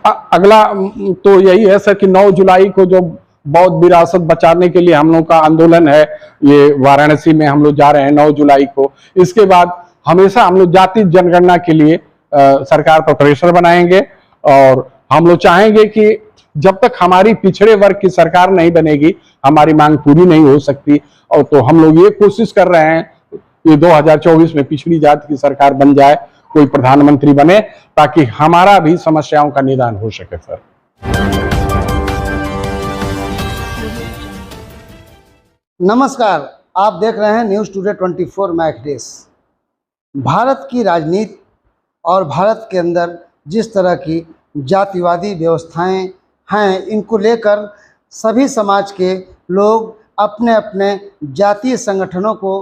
अगला तो यही है सर कि 9 जुलाई को जो बौद्ध विरासत बचाने के लिए हम लोग का आंदोलन है, ये वाराणसी में हम लोग जा रहे हैं 9 जुलाई को। इसके बाद हमेशा हम लोग जाति जनगणना के लिए सरकार पर प्रेशर बनाएंगे और हम लोग चाहेंगे कि जब तक हमारी पिछड़े वर्ग की सरकार नहीं बनेगी हमारी मांग पूरी नहीं हो सकती। और तो हम लोग ये कोशिश कर रहे हैं कि 2024 में पिछड़ी जाति की सरकार बन जाए, कोई प्रधानमंत्री बने, ताकि हमारा भी समस्याओं का निदान हो सके सर। नमस्कार, आप देख रहे हैं न्यूज़ टुडे 24 मैक डेज। भारत की राजनीति और भारत के अंदर जिस तरह की जातिवादी व्यवस्थाएं हैं, इनको लेकर सभी समाज के लोग अपने अपने जातीय संगठनों को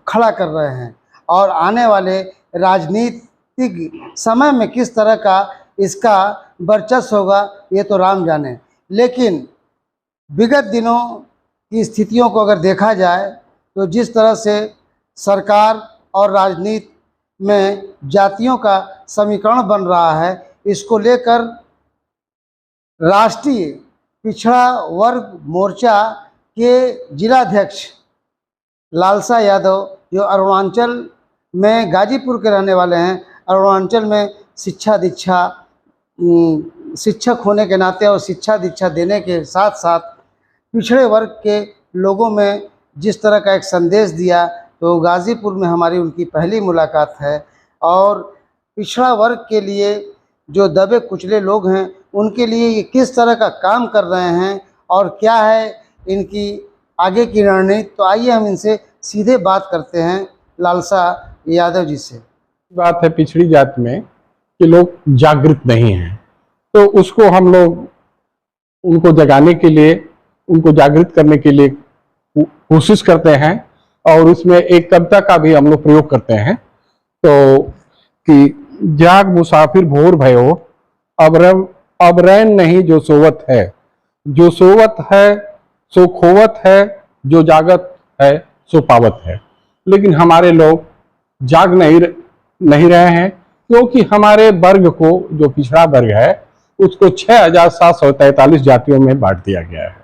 खड़ा कर रहे हैं और आने वाले राजनीतिक समय में किस तरह का इसका वर्चस्व होगा ये तो राम जाने। लेकिन विगत दिनों की स्थितियों को अगर देखा जाए तो जिस तरह से सरकार और राजनीति में जातियों का समीकरण बन रहा है, इसको लेकर राष्ट्रीय पिछड़ा वर्ग मोर्चा के जिलाध्यक्ष लालसा यादव, जो अरुणाचल में गाजीपुर के रहने वाले हैं, अरुणाचल में शिक्षक होने के नाते और शिक्षा दीक्षा देने के साथ साथ पिछड़े वर्ग के लोगों में जिस तरह का एक संदेश दिया, तो गाजीपुर में हमारी उनकी पहली मुलाकात है। और पिछड़ा वर्ग के लिए जो दबे कुचले लोग हैं उनके लिए ये किस तरह का काम कर रहे हैं और क्या है इनकी आगे की रणनीति, तो आइए हम इनसे सीधे बात करते हैं लालसा यादव जी से। बात है पिछड़ी जाति में कि लोग जागृत नहीं हैं, तो उसको हम लोग उनको जगाने के लिए, उनको जागृत करने के लिए कोशिश करते हैं और उसमें एक कविता का भी हम लोग प्रयोग करते हैं, तो कि जाग मुसाफिर भोर भयो, अब रैन नहीं जो सोवत है, जो सोवत है सो खोवत है, जो जागत है सो पावत है। लेकिन हमारे लोग जाग नहीं रहे हैं, क्योंकि हमारे वर्ग को, जो पिछड़ा वर्ग है, उसको 6743 जातियों में बांट दिया गया है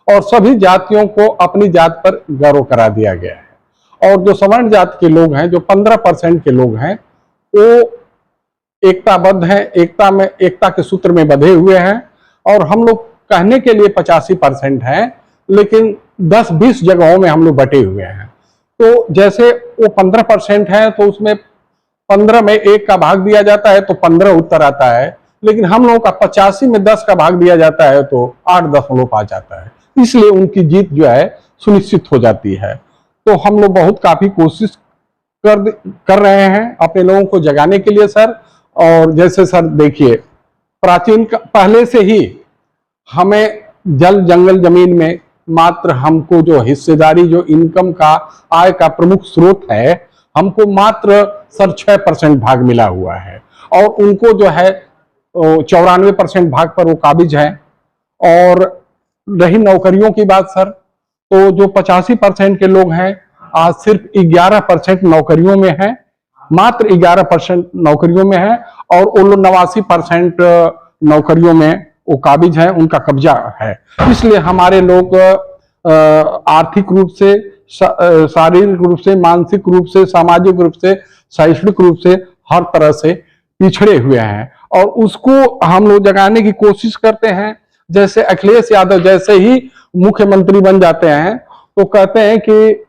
और सभी जातियों को अपनी जात पर गर्व करा दिया गया है। और जो सवर्ण जाति के लोग हैं, जो 15% के लोग हैं, वो एकताबद्ध हैं, एकता के सूत्र में बंधे हुए हैं। और हम लोग कहने के लिए 85% हैं, लेकिन 10-20 जगहों में हम लोग बटे हुए हैं। तो जैसे वो 15% है तो उसमें 15 में 1 का भाग दिया जाता है तो 15 उत्तर आता है, लेकिन हम लोगों का 85 में 10 का भाग दिया जाता है तो 8 दशमलव आ जाता है। इसलिए उनकी जीत जो है सुनिश्चित हो जाती है। तो हम लोग बहुत काफी कोशिश कर रहे हैं अपने लोगों को जगाने के लिए सर। और जैसे सर देखिए, प्राचीन पहले से ही हमें जल जंगल जमीन में मात्र हमको जो हिस्सेदारी, जो इनकम का, आय का प्रमुख स्रोत है, हमको मात्र सर 6% भाग मिला हुआ है और उनको जो है 94% भाग पर वो काबिज है। और रही नौकरियों की बात सर, तो जो 85% के लोग हैं आज सिर्फ 11% नौकरियों में है, मात्र 11% नौकरियों में है और वो लोग 89% नौकरियों में वो काबिज है, उनका कब्जा है। इसलिए हमारे लोग आर्थिक रूप से, शारीरिक रूप से, मानसिक रूप से, सामाजिक रूप से, शैक्षणिक रूप से हर तरह से पिछड़े हुए हैं और उसको हम लोग जगाने की कोशिश करते हैं। जैसे अखिलेश यादव जैसे ही मुख्यमंत्री बन जाते हैं तो कहते हैं कि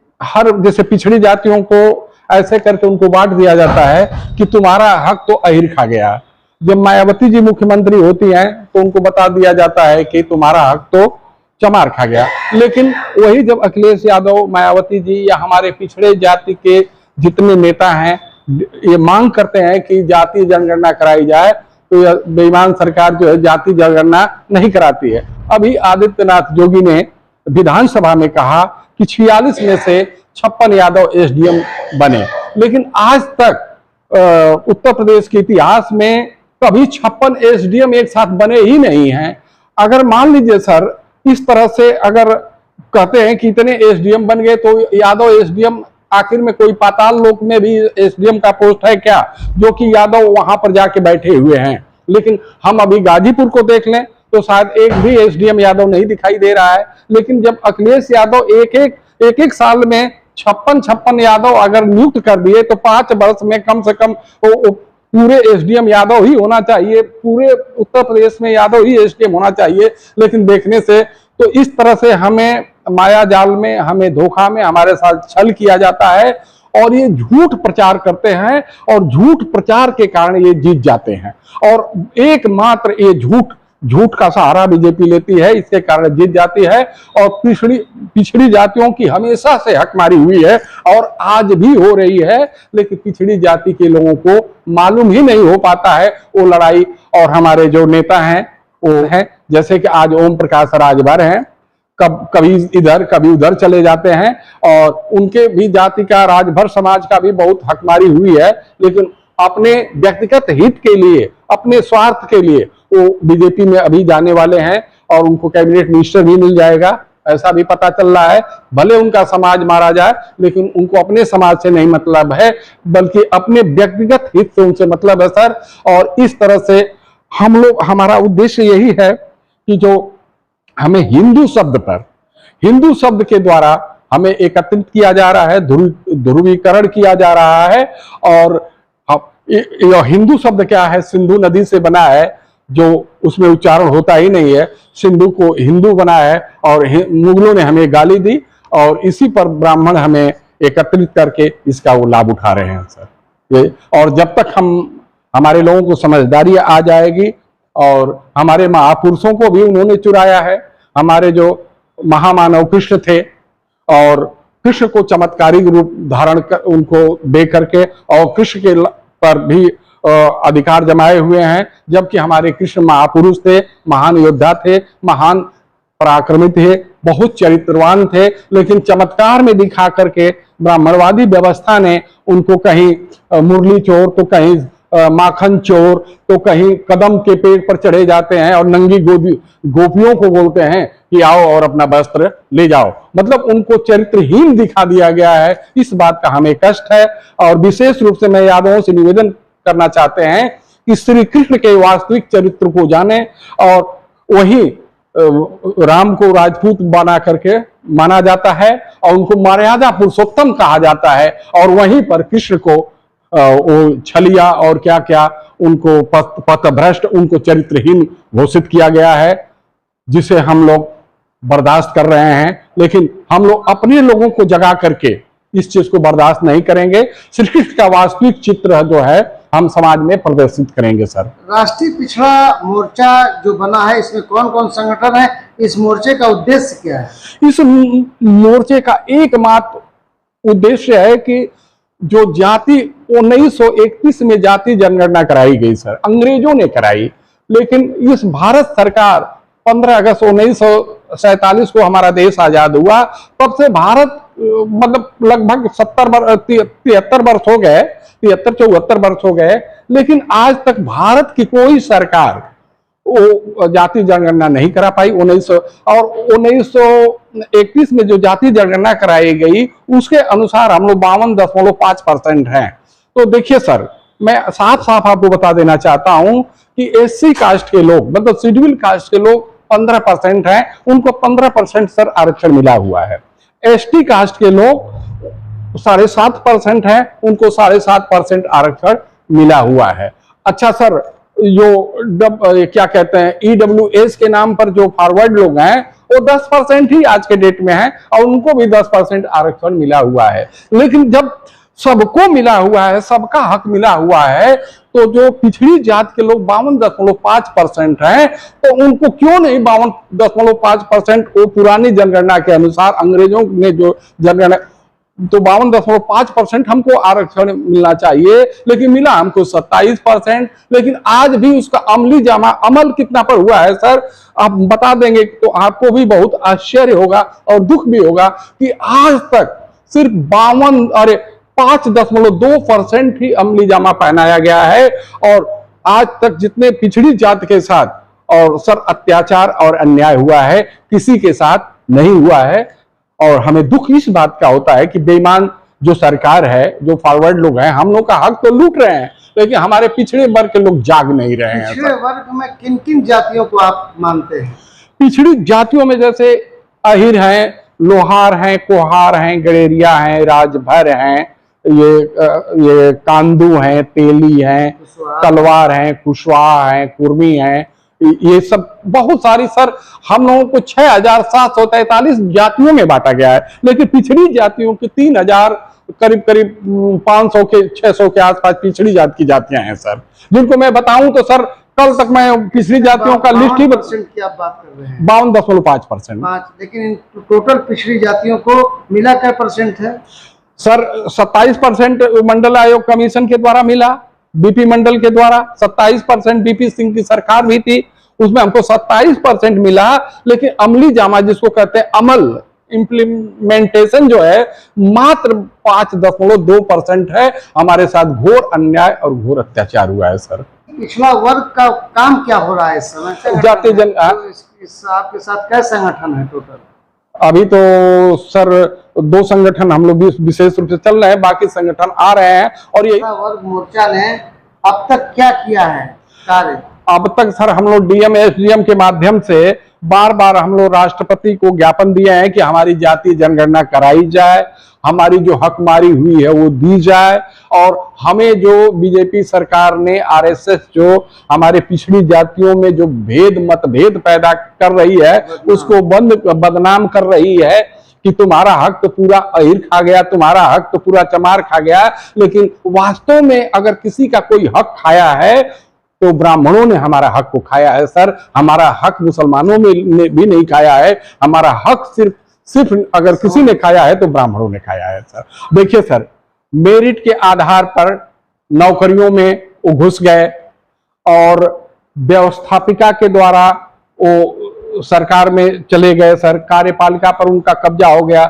जैसे पिछड़ी जातियों को ऐसे करके उनको बांट दिया जाता है कि तुम्हारा हक तो अहिर खा गया। जब मायावती जी मुख्यमंत्री होती हैं तो उनको बता दिया जाता है कि तुम्हारा हक तो चमार खा गया। लेकिन वही जब अखिलेश यादव, मायावती जी या हमारे पिछड़े जाति के जितने नेता हैं ये मांग करते हैं कि जाति जनगणना कराई जाए, तो यह बेईमान सरकार जो है जाति जनगणना नहीं कराती है। अभी आदित्यनाथ योगी ने विधानसभा में कहा कि 46 में से 56 यादव एसडीएम बने, लेकिन आज तक उत्तर प्रदेश के इतिहास में कभी 56 एसडीएम एक साथ बने ही नहीं हैं। अगर मान लीजिए सर इस तरह से अगर कहते हैं कि इतने एसडीएम बन गए, तो यादव एसडीएम आखिर में कोई पाताल लोक में भी एसडीएम का पोस्ट है क्या, जो कि यादव वहां पर जाके बैठे हुए हैं। लेकिन हम अभी गाजीपुर को देख लें तो शायद एक भी एसडीएम यादव नहीं दिखाई दे रहा है। लेकिन जब अखिलेश यादव एक एक साल में 56 यादव अगर नियुक्त कर दिए तो 5 वर्ष में कम से कम पूरे एसडीएम यादव ही होना चाहिए, पूरे उत्तर प्रदेश में यादव ही एसडीएम होना चाहिए। लेकिन देखने से तो इस तरह से हमें माया जाल में, हमें धोखा में हमारे साथ छल किया जाता है और ये झूठ प्रचार करते हैं और झूठ प्रचार के कारण ये जीत जाते हैं। और एकमात्र ये झूठ का सहारा बीजेपी लेती है, इसके कारण जीत जाती है। और पिछड़ी जातियों की हमेशा से हकमारी हुई है और आज भी हो रही है, लेकिन पिछड़ी जाति के लोगों को मालूम ही नहीं हो पाता है वो लड़ाई। और हमारे जो नेता हैं वो हैं, जैसे कि आज ओम प्रकाश राजभर हैं, कभी इधर कभी उधर चले जाते हैं और उनके भी जाति का, राजभर समाज का भी बहुत हकमारी हुई है। लेकिन अपने व्यक्तिगत हित के लिए, अपने स्वार्थ के लिए वो बीजेपी में अभी जाने वाले हैं और उनको कैबिनेट मिनिस्टर भी मिल जाएगा, ऐसा भी पता चल रहा है। भले उनका समाज मारा जाए, लेकिन उनको अपने समाज से नहीं मतलब है, बल्कि अपने व्यक्तिगत हित से उनसे मतलब है सर। और इस तरह से हम लोग, हमारा उद्देश्य यही है कि जो हमें हिंदू शब्द के द्वारा हमें एकत्रित किया जा रहा है, ध्रुवीकरण किया जा रहा है। और हिंदू शब्द क्या है? सिंधु नदी से बना है, जो उसमें उच्चारण होता ही नहीं है। सिंधु को हिंदू बना है और मुगलों ने हमें गाली दी और इसी पर ब्राह्मण हमें एकत्रित करके इसका वो लाभ उठा रहे हैं सर। और जब तक हमारे लोगों को समझदारी आ जाएगी, और हमारे महापुरुषों को भी उन्होंने चुराया है। हमारे जो महामानव कृष्ण थे और कृष्ण को चमत्कारिक रूप धारण कर उनको दे करके और कृष्ण के पर भी अधिकार जमाए हुए हैं, जबकि हमारे कृष्ण महापुरुष थे, महान योद्धा थे, महान पराक्रमी थे, बहुत चरित्रवान थे। लेकिन चमत्कार में दिखा करके ब्राह्मणवादी व्यवस्था ने उनको कहीं मुरली चोर, तो कहीं माखन चोर, तो कहीं कदम के पेड़ पर चढ़े जाते हैं और नंगी गोपियों को बोलते हैं कि आओ और अपना वस्त्र ले जाओ। मतलब उनको चरित्रहीन दिखा दिया गया है। इस बात का हमें कष्ट है। और विशेष रूप से मैं यादवों से निवेदन करना चाहते हैं कि श्री कृष्ण के वास्तविक चरित्र को जाने और वही राम को राजपूत बना करके माना जाता है और उनको मर्यादा पुरुषोत्तम कहा जाता है, और वहीं पर कृष्ण को वो छलिया और क्या क्या उनको पथभ्रष्ट, उनको चरित्रहीन घोषित किया गया है, जिसे हम लोग बर्दाश्त कर रहे हैं। लेकिन हम लोग अपने लोगों को जगा करके इस चीज को बर्दाश्त नहीं करेंगे। श्री कृष्ण का वास्तविक चित्र जो है हम समाज में प्रदर्शित करेंगे सर। राष्ट्रीय पिछड़ा मोर्चा जो बना है, इसमें कौन कौन संगठन है? इस मोर्चे का उद्देश्य क्या है? इस मोर्चे का एकमात्र उद्देश्य है कि जो जाति 1931 में जाति जनगणना कराई गई सर, अंग्रेजों ने कराई, लेकिन इस भारत सरकार 15 अगस्त 1947 को हमारा देश आजाद हुआ, तब से भारत मतलब लगभग 73 वर्ष हो गए, 73-74 वर्ष हो गए, लेकिन आज तक भारत की कोई सरकार वो जाति जनगणना नहीं करा पाई। 1931 में जो जाति जनगणना कराई गई उसके अनुसार हम लोग 52.5% हैं। तो देखिए सर, मैं साफ साफ आपको बता देना चाहता हूं कि एससी कास्ट के लोग, मतलब शेड्यूल कास्ट के लोग 15% हैं, उनको 15% सर आरक्षण मिला हुआ है। एसटी कास्ट के लोग 7.5% हैं, उनको 7.5% आरक्षण मिला हुआ है। अच्छा सर, जो क्या कहते हैं ईडब्ल्यूएस के नाम पर जो फॉरवर्ड लोग हैं वो 10% ही आज के डेट में है और उनको भी 10% आरक्षण मिला हुआ है। लेकिन जब सबको मिला हुआ है, सबका हक मिला हुआ है, तो जो पिछड़ी जात के लोग 52.5% हैं, तो उनको क्यों नहीं 52.5%? वो पुरानी जनगणना के अनुसार अंग्रेजों ने जो जनगणना, तो 52.5% हमको आरक्षण मिलना चाहिए, लेकिन मिला हमको 27%। लेकिन आज भी उसका अमल कितना पर हुआ है सर, आप बता देंगे तो आपको भी बहुत आश्चर्य होगा और दुख भी होगा कि आज तक सिर्फ 5.2% ही अमली जामा पहनाया गया है। और आज तक जितने पिछड़ी जात के साथ और सर अत्याचार और अन्याय हुआ है, किसी के साथ नहीं हुआ है। और हमें दुख इस बात का होता है कि बेईमान जो सरकार है, जो फॉरवर्ड लोग हैं, हम लोग का हक तो लूट रहे हैं, लेकिन हमारे पिछड़े वर्ग के लोग जाग नहीं रहे हैं। पिछड़े वर्ग में किन किन जातियों को आप मानते हैं? पिछड़ी जातियों में जैसे अहिर हैं, लोहार हैं, कोहार हैं, गड़ेरिया हैं, राजभर हैं, ये कांदू हैं, तेली हैं, तलवार हैं, कुशवाहा हैं, कुर्मी हैं, ये सब बहुत सारी सर हम लोगों को 6,743 जातियों में बांटा गया है। लेकिन पिछड़ी जातियों की 3,000 करीब करीब 500 के 600 के आसपास पिछड़ी जाति की जातियां हैं सर, जिनको मैं बताऊं तो सर कल तक मैं पिछड़ी जातियों का लिस्ट ही 52% की आप बात कर रहे हैं? 52.5%। लेकिन टोटल पिछड़ी जातियों को मिला क्या परसेंट है सर? 27% मंडल आयोग कमीशन के द्वारा मिला, बीपी मंडल के द्वारा 27%, बीपी सिंह की सरकार भी थी, उसमें हमको 27% मिला। लेकिन अमली जामा जिसको कहते हैं, अमल इम्प्लीमेंटेशन जो है मात्र 5.2% है। हमारे साथ घोर अन्याय और घोर अत्याचार हुआ है सर। पिछड़ा वर्ग का काम क्या हो रहा है इस समय? जाति जन आपके साथ क्या संगठन है टोटल? अभी तो सर 2 संगठन हम लोग भी विशेष रूप से चल रहे हैं, बाकी संगठन आ रहे हैं। और ये वर्ग मोर्चा ने अब तक क्या किया है कार्य? अब तक सर हम लोग डीएम एसडीएम के माध्यम से बार बार हम लोग राष्ट्रपति को ज्ञापन दिए हैं कि हमारी जातीय जनगणना कराई जाए, हमारी जो हकमारी हुई है वो दी जाए, और हमें जो बीजेपी सरकार ने आरएसएस जो हमारे पिछड़ी जातियों में जो मतभेद पैदा कर रही है उसको बदनाम कर रही है कि तुम्हारा हक तो पूरा अहिर खा गया, तुम्हारा हक तो पूरा चमार खा गया। लेकिन वास्तव में अगर किसी का कोई हक खाया है तो ब्राह्मणों ने हमारा हक को खाया है सर। हमारा हक मुसलमानों ने भी नहीं खाया है, हमारा हक सिर्फ अगर किसी ने खाया है तो ब्राह्मणों ने खाया है सर। देखिए सर, मेरिट के आधार पर नौकरियों में वो घुस गए और व्यवस्थापिका के द्वारा वो सरकार में चले गए सर, कार्यपालिका पर उनका कब्जा हो गया,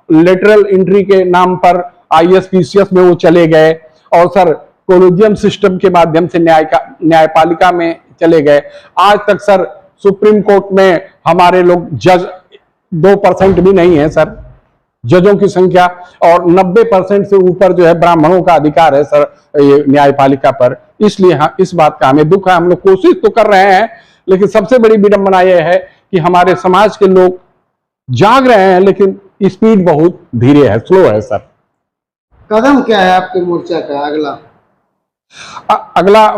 लेटरल एंट्री के नाम पर आईएएस पीसीएस में वो चले गए, और सर कोलिजियम सिस्टम के माध्यम से न्यायपालिका में चले गए। आज तक सर सुप्रीम कोर्ट में हमारे लोग जज 2% भी नहीं है सर जजों की संख्या, और 90% से ऊपर जो है ब्राह्मणों का अधिकार है सर ये न्यायपालिका पर। इसलिए हाँ, इस बात का हमें दुख है। हम लोग कोशिश तो कर रहे हैं, लेकिन सबसे बड़ी विडंबना यह है कि हमारे समाज के लोग जाग रहे हैं लेकिन स्पीड बहुत धीरे है, स्लो है सर। कदम क्या है आपके मोर्चा का अगला? अगला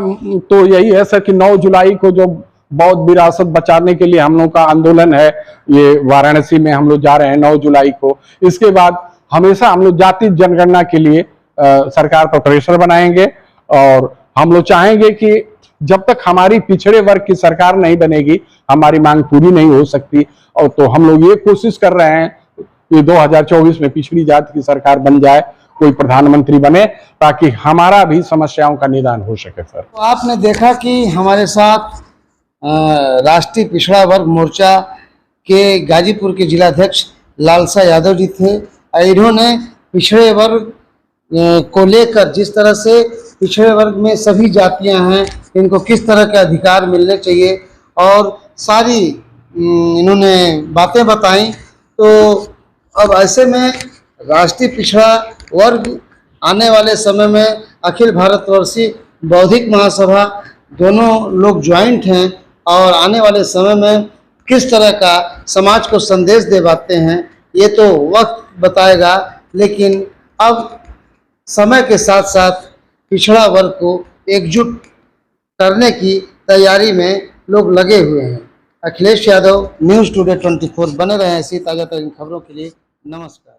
तो यही है सर कि 9 जुलाई को जो बौद्ध विरासत बचाने के लिए हम लोग का आंदोलन है, ये वाराणसी में हम लोग जा रहे हैं 9 जुलाई को। इसके बाद हमेशा हम लोग जाति जनगणना के लिए सरकार पर प्रेशर बनाएंगे, और हम लोग चाहेंगे कि जब तक हमारी पिछड़े वर्ग की सरकार नहीं बनेगी हमारी मांग पूरी नहीं हो सकती। और तो हम लोग ये कोशिश कर रहे हैं कि 2024 में पिछड़ी जाति की सरकार बन जाए, कोई प्रधानमंत्री बने, ताकि हमारा भी समस्याओं का निदान हो सके सर। तो आपने देखा कि हमारे साथ राष्ट्रीय पिछड़ा वर्ग मोर्चा के गाजीपुर के जिलाध्यक्ष लालसा यादव जी थे। इन्होंने पिछड़े वर्ग को लेकर जिस तरह से पिछड़े वर्ग में सभी जातियां हैं, इनको किस तरह के अधिकार मिलने चाहिए और सारी इन्होंने बातें बताई। तो अब ऐसे में राष्ट्रीय पिछड़ा वर्ग आने वाले समय में अखिल भारतवर्षीय बौद्धिक महासभा दोनों लोग ज्वाइंट हैं, और आने वाले समय में किस तरह का समाज को संदेश दे पाते हैं ये तो वक्त बताएगा। लेकिन अब समय के साथ साथ पिछड़ा वर्ग को एकजुट करने की तैयारी में लोग लगे हुए हैं। Akhilesh Yadav, news today 24। बने रहें ऐसी ताज़ा तरीन खबरों के लिए। नमस्कार।